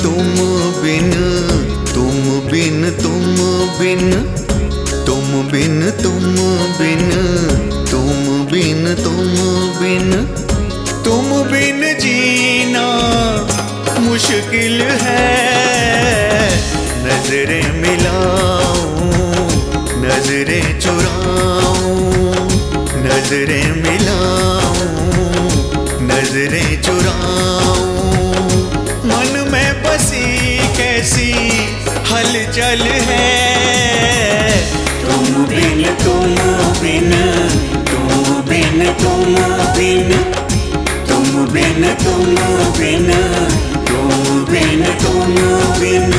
तुम बिन, तुम बिन, तुम बिन, तुम बिन, तुम बिन, तुम बिन, तुम बिन, तुम बिन जीना मुश्किल है। नजरें मिलाऊं, नजरें चुराऊं, नजरें मिलाऊं, नजरें चुराऊं, मन में बसी कैसी हलचल है। तुम बिन, तुम बिन, तुम बिन, तुम बिन, तुम बिन, तुम बिन, तुम बिन, तुम बिन।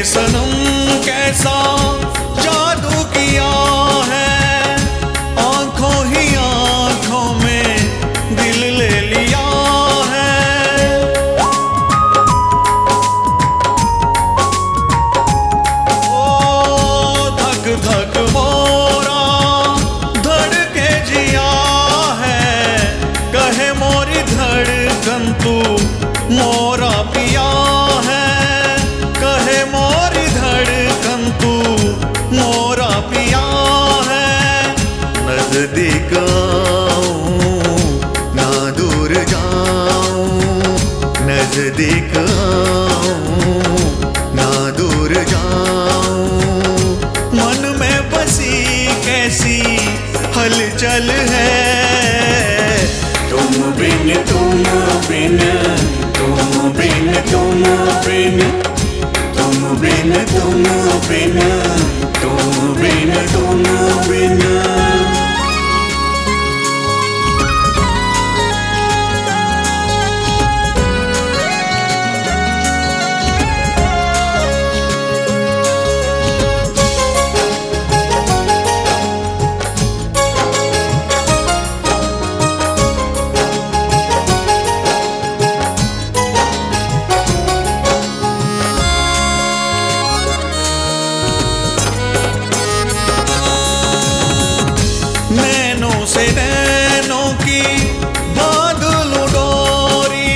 सनम कैसा जादू किया है, आंखों ही आंखों में दिल ले लिया है। ओ धक धक मोरा धड़के जिया है, कहे मोरी धड़कन तू मोरा पिया है, कहे मोरी धड़कन तू मोरा पिया है। नजदीक आऊं ना दूर जाऊं, नजदीक आऊं ना दूर जाऊं, मन में बसी कैसी हलचल है। तुम बिन, तुम बिन, तुम बिन, तुम बिन, तुम बिन, तुम बिन, तुम बिन, तुम बिन। नैनों से नैनों की बांध लूं डोरी,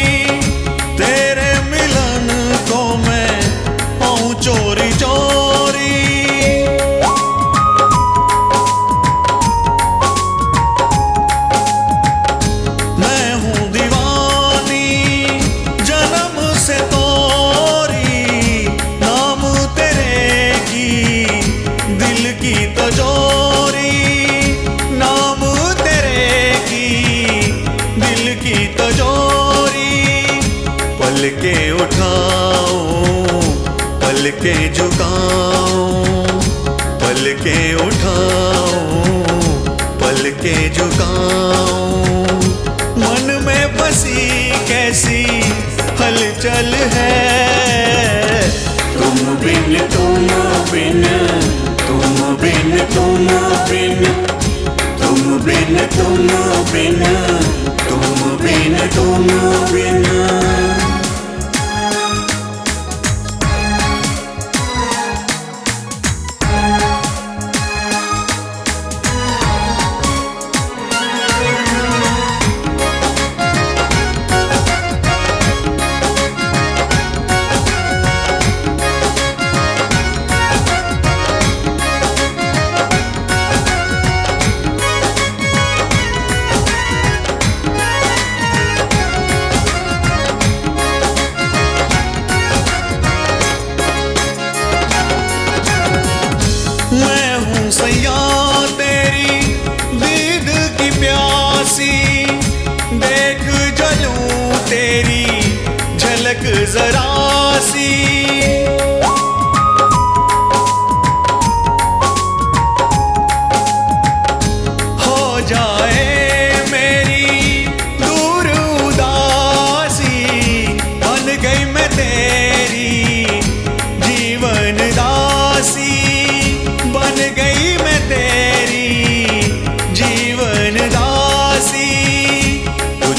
तेरे मिलन को मैं पाऊं चोरी चोरी। मैं हूँ दीवानी जन्म से तोरी, नाम तेरे की दिल की तजोरी, नाम तेरे की दिल की तजोरी। पल के उठाऊं, पल के झुकाऊं, पल के उठाऊं, पल के झुकाऊं, मन में बसी कैसी हलचल है। तुम बिन, तुम बिन, तुम बिन, तुम बिन, तुम बिन, तुम बिन, तुम बिन, तुम बिन।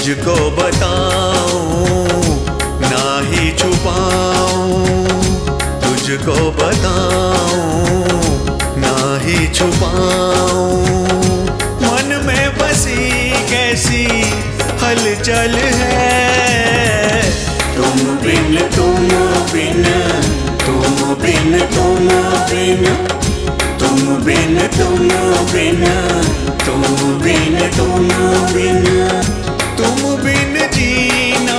तुझको बताऊं ना ही छुपाऊं, तुझको बताऊं ना ही छुपाऊं। मन में बसी कैसी हलचल है, तुम बिन तुम बिन तुम बिन तुम बिन तुम बिन तुम बिन तुम बिन तुम बिन तुम बिन जीना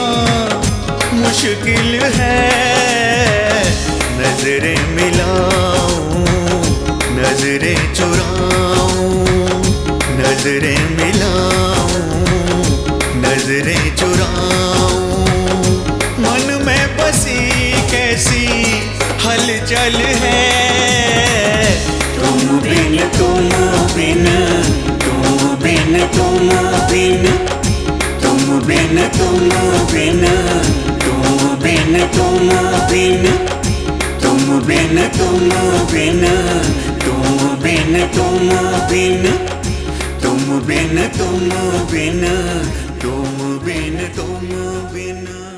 मुश्किल है। नजरें मिलाऊं नजरें चुराऊं, नजरें मिलाऊं नजरें चुराऊं। मन में बसी कैसी हलचल है, तुम बिन तुम बिन तुम बिन तुम बिन तुम बिन तुम बिन तुम बिन तुम बिन तुम बिन तुम बिन तुम बिन तुम बिन तुम बिन तुम बिन तुम बिन तुम बिन।